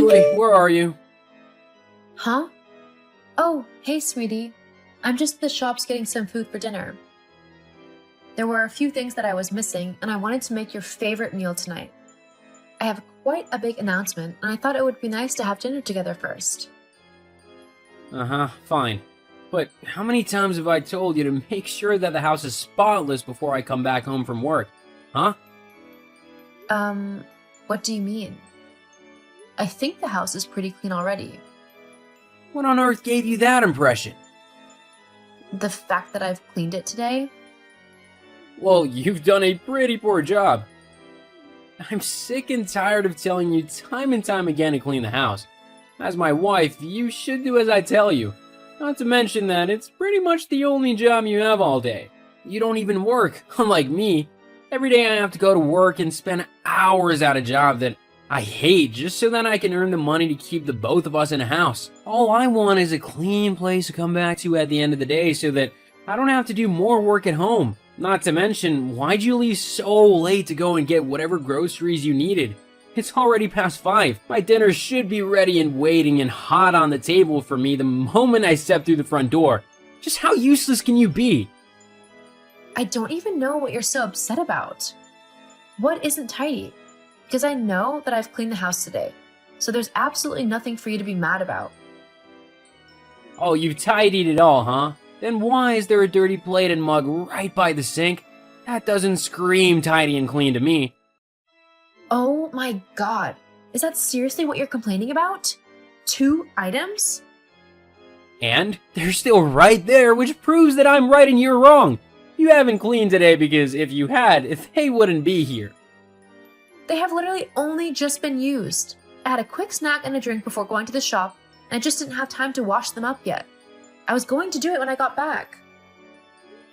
Lily, where are you? Huh? Oh, hey, sweetie. I'm just at the shops getting some food for dinner. There were a few things that I was missing, and I wanted to make your favorite meal tonight. I have quite a big announcement, and I thought it would be nice to have dinner together first. Uh-huh, fine. But how many times have I told you to make sure that the house is spotless before I come back home from work? Huh? What do you mean? I think the house is pretty clean already. What on earth gave you that impression? The fact that I've cleaned it today? Well, you've done a pretty poor job. I'm sick and tired of telling you time and time again to clean the house. As my wife, you should do as I tell you. Not to mention that it's pretty much the only job you have all day. You don't even work, unlike me. Every day I have to go to work and spend hours at a job that I hate just so that I can earn the money to keep the both of us in a house. All I want is a clean place to come back to at the end of the day so that I don't have to do more work at home. Not to mention, why'd you leave so late to go and get whatever groceries you needed? It's already past 5. My dinner should be ready and waiting and hot on the table for me the moment I step through the front door. Just how useless can you be? I don't even know what you're so upset about. What isn't tidy? Because I know that I've cleaned the house today, so there's absolutely nothing for you to be mad about. Oh, you've tidied it all, huh? Then why is there a dirty plate and mug right by the sink? That doesn't scream tidy and clean to me. Oh my god, is that seriously what you're complaining about? 2 items? And they're still right there, which proves that I'm right and you're wrong. You haven't cleaned today because if you had, they wouldn't be here. They have literally only just been used. I had a quick snack and a drink before going to the shop, and I just didn't have time to wash them up yet. I was going to do it when I got back.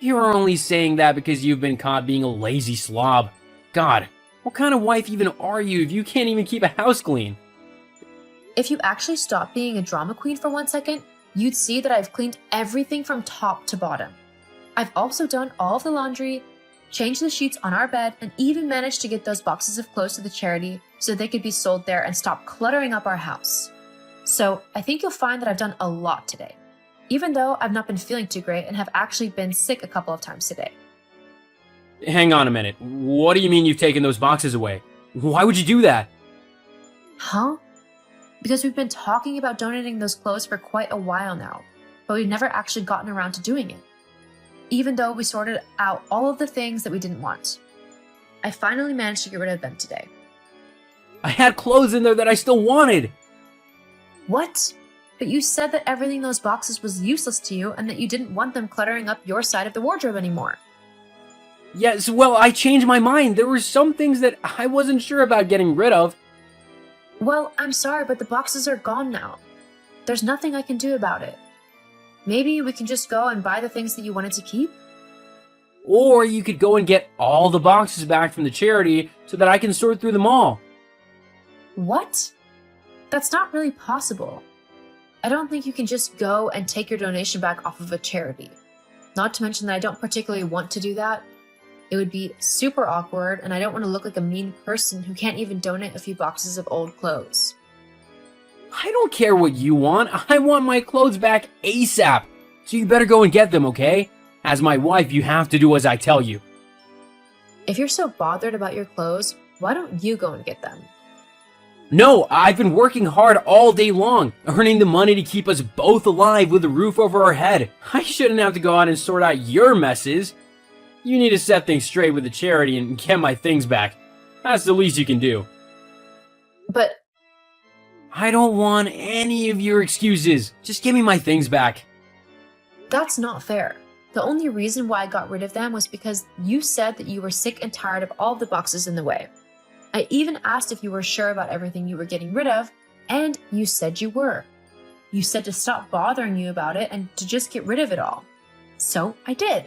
You're only saying that because you've been caught being a lazy slob. God, what kind of wife even are you if you can't even keep a house clean? If you actually stopped being a drama queen for 1 second, you'd see that I've cleaned everything from top to bottom. I've also done all of the laundry, changed the sheets on our bed, and even managed to get those boxes of clothes to the charity so they could be sold there and stop cluttering up our house. So I think you'll find that I've done a lot today, even though I've not been feeling too great and have actually been sick a couple of times today. Hang on a minute. What do you mean you've taken those boxes away? Why would you do that? Huh? Because we've been talking about donating those clothes for quite a while now, but we've never actually gotten around to doing it. Even though we sorted out all of the things that we didn't want. I finally managed to get rid of them today. I had clothes in there that I still wanted. What? But you said that everything in those boxes was useless to you and that you didn't want them cluttering up your side of the wardrobe anymore. Yes, well, I changed my mind. There were some things that I wasn't sure about getting rid of. Well, I'm sorry, but the boxes are gone now. There's nothing I can do about it. Maybe we can just go and buy the things that you wanted to keep? Or you could go and get all the boxes back from the charity so that I can sort through them all. What? That's not really possible. I don't think you can just go and take your donation back off of a charity. Not to mention that I don't particularly want to do that. It would be super awkward, and I don't want to look like a mean person who can't even donate a few boxes of old clothes. I don't care what you want. I want my clothes back ASAP. So you better go and get them, okay? As my wife, you have to do as I tell you. If you're so bothered about your clothes, why don't you go and get them? No, I've been working hard all day long, earning the money to keep us both alive with a roof over our head. I shouldn't have to go out and sort out your messes. You need to set things straight with the charity and get my things back. That's the least you can do. But I don't want any of your excuses. Just give me my things back. that's not fair. The only reason why I got rid of them was because you said that you were sick and tired of all the boxes in the way. I even asked if you were sure about everything you were getting rid of, and you said you were. You said to stop bothering you about it and to just get rid of it all. So I did.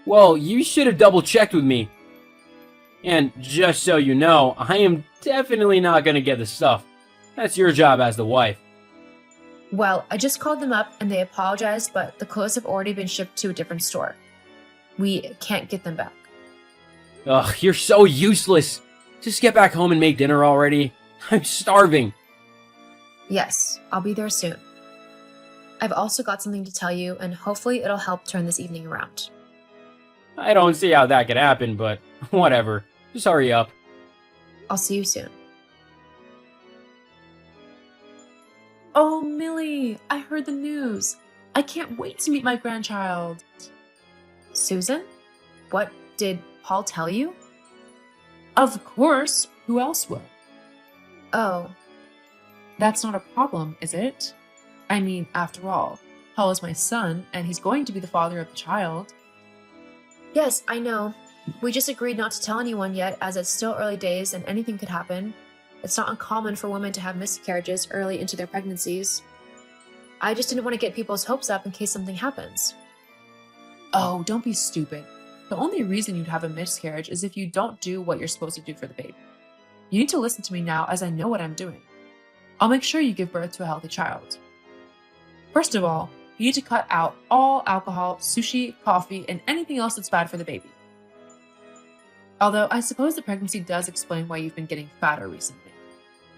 Well, you should have double-checked with me. And just so you know, I am definitely not gonna get the stuff. That's your job as the wife. Well, I just called them up and they apologized, but the clothes have already been shipped to a different store. We can't get them back. Ugh, you're so useless. Just get back home and make dinner already. I'm starving. Yes, I'll be there soon. I've also got something to tell you, and hopefully it'll help turn this evening around. I don't see how that could happen, but whatever. Just hurry up. I'll see you soon. Oh, Millie, I heard the news. I can't wait to meet my grandchild. Susan? What did Paul tell you? Of course. Who else will? Oh, That's not a problem, is it? I mean, after all, Paul is my son, and he's going to be the father of the child. yes, I know. We just agreed not to tell anyone yet, as it's still early days and anything could happen. It's not uncommon for women to have miscarriages early into their pregnancies. I just didn't want to get people's hopes up in case something happens. Oh, don't be stupid. The only reason you'd have a miscarriage is if you don't do what you're supposed to do for the baby. You need to listen to me now, as I know what I'm doing. I'll make sure you give birth to a healthy child. First of all, you need to cut out all alcohol, sushi, coffee, and anything else that's bad for the baby. Although I suppose the pregnancy does explain why you've been getting fatter recently.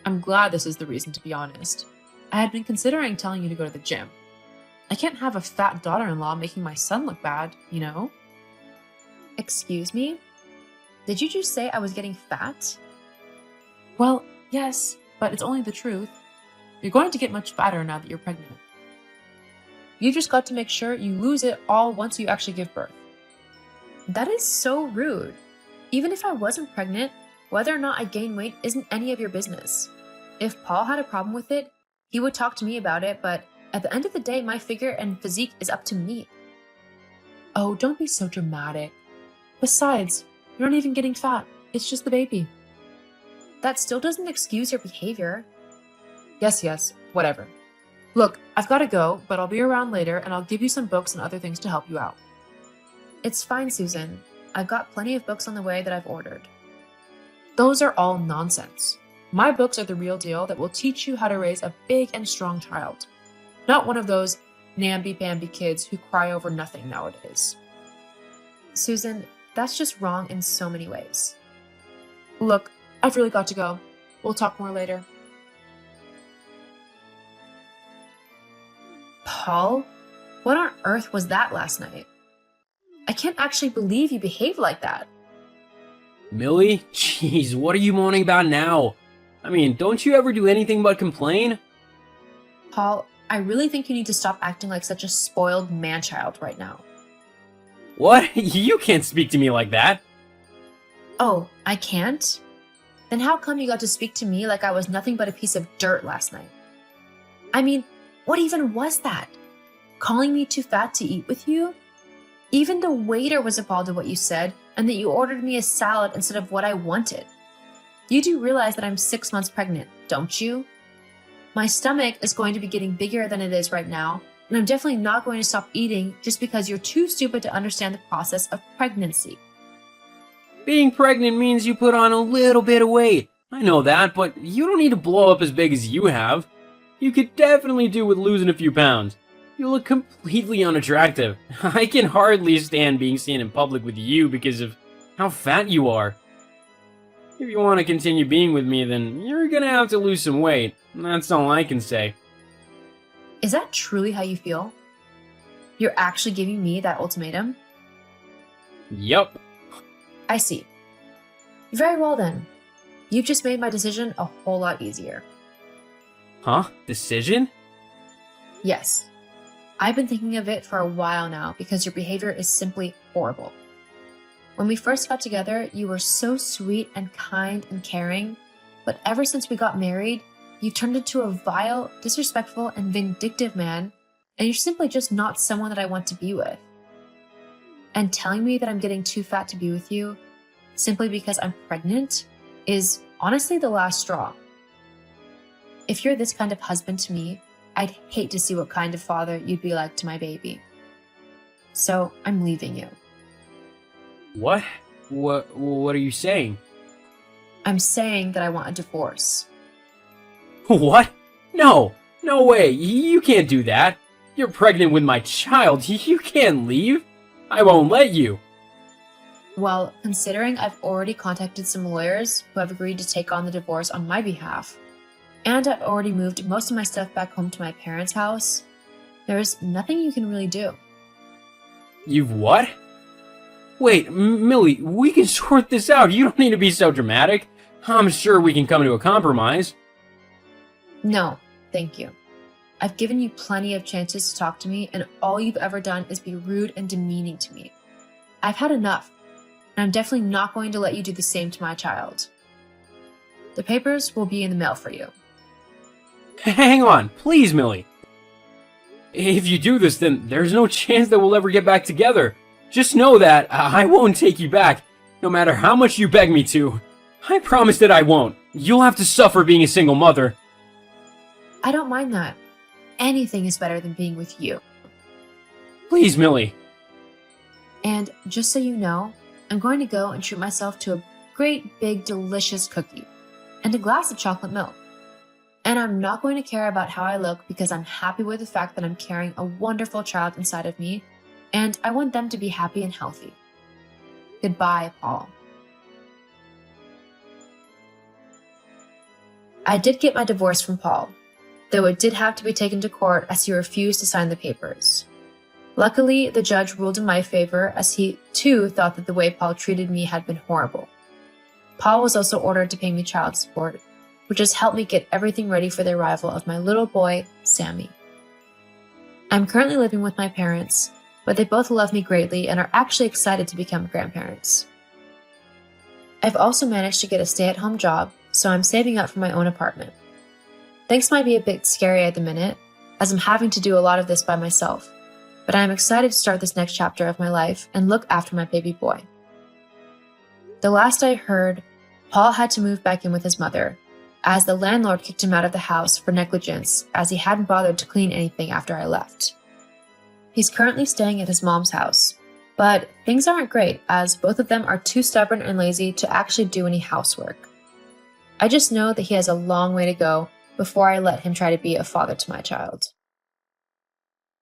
I'm glad this is the reason, to be honest. I had been considering telling you to go to the gym. I can't have a fat daughter-in-law making my son look bad, you know? Excuse me? Did you just say I was getting fat? Well, yes, but it's only the truth. You're going to get much fatter now that you're pregnant. You just got to make sure you lose it all once you actually give birth. That is so rude. Even if I wasn't pregnant, whether or not I gain weight isn't any of your business. If Paul had a problem with it, he would talk to me about it, but at the end of the day, my figure and physique is up to me. Oh, don't be so dramatic. Besides, you're not even getting fat. It's just the baby. That still doesn't excuse your behavior. Yes, whatever. Look, I've got to go, but I'll be around later and I'll give you some books and other things to help you out. It's fine, Susan. I've got plenty of books on the way that I've ordered. Those are all nonsense. My books are the real deal that will teach you how to raise a big and strong child. Not one of those namby-pamby kids who cry over nothing nowadays. Susan, that's just wrong in so many ways. Look, I've really got to go. We'll talk more later. Paul? What on earth was that last night? I can't actually believe you behaved like that. Millie? Jeez, what are you moaning about now? I mean, don't you ever do anything but complain? Paul, I really think you need to stop acting like such a spoiled man-child right now. What? You can't speak to me like that. Oh, I can't? Then how come you got to speak to me like I was nothing but a piece of dirt last night? I mean, what even was that? Calling me too fat to eat with you? Even the waiter was appalled at what you said, and that you ordered me a salad instead of what I wanted. You do realize that I'm 6 months pregnant, don't you? My stomach is going to be getting bigger than it is right now, and I'm definitely not going to stop eating just because you're too stupid to understand the process of pregnancy. Being pregnant means you put on a little bit of weight. I know that, but you don't need to blow up as big as you have. You could definitely do with losing a few pounds. You look completely unattractive. I can hardly stand being seen in public with you because of how fat you are. If you want to continue being with me, then you're gonna have to lose some weight. That's all I can say. Is that truly how you feel? You're actually giving me that ultimatum? Yup. I see. Very well then. You've just made my decision a whole lot easier. Huh? Decision? Yes. I've been thinking of it for a while now because your behavior is simply horrible. When we first got together, you were so sweet and kind and caring, but ever since we got married, you've turned into a vile, disrespectful, and vindictive man, and you're simply just not someone that I want to be with. And telling me that I'm getting too fat to be with you, simply because I'm pregnant, is honestly the last straw. If you're this kind of husband to me, I'd hate to see what kind of father you'd be like to my baby. So I'm leaving you. What? What are you saying? I'm saying that I want a divorce. What? No! No way! You can't do that! You're pregnant with my child! You can't leave! I won't let you! Well, considering I've already contacted some lawyers who have agreed to take on the divorce on my behalf, and I've already moved most of my stuff back home to my parents' house, there's nothing you can really do. You've what? Wait, Millie, we can sort this out. You don't need to be so dramatic. I'm sure we can come to a compromise. No, thank you. I've given you plenty of chances to talk to me, and all you've ever done is be rude and demeaning to me. I've had enough, and I'm definitely not going to let you do the same to my child. The papers will be in the mail for you. Hang on, please, Millie. If you do this, then there's no chance that we'll ever get back together. Just know that I won't take you back, no matter how much you beg me to. I promise that I won't. You'll have to suffer being a single mother. I don't mind that. Anything is better than being with you. Please, Millie. And just so you know, I'm going to go and treat myself to a great, big, delicious cookie and a glass of chocolate milk. And I'm not going to care about how I look because I'm happy with the fact that I'm carrying a wonderful child inside of me, and I want them to be happy and healthy. Goodbye, Paul. I did get my divorce from Paul, though it did have to be taken to court as he refused to sign the papers. Luckily, the judge ruled in my favor as he, too, thought that the way Paul treated me had been horrible. Paul was also ordered to pay me child support, which has helped me get everything ready for the arrival of my little boy, Sammy. I'm currently living with my parents, but they both love me greatly and are actually excited to become grandparents. I've also managed to get a stay-at-home job, so I'm saving up for my own apartment. Things might be a bit scary at the minute, as I'm having to do a lot of this by myself, but I'm excited to start this next chapter of my life and look after my baby boy. The last I heard, Paul had to move back in with his mother, as the landlord kicked him out of the house for negligence as he hadn't bothered to clean anything after I left. He's currently staying at his mom's house, but things aren't great as both of them are too stubborn and lazy to actually do any housework. I just know that he has a long way to go before I let him try to be a father to my child.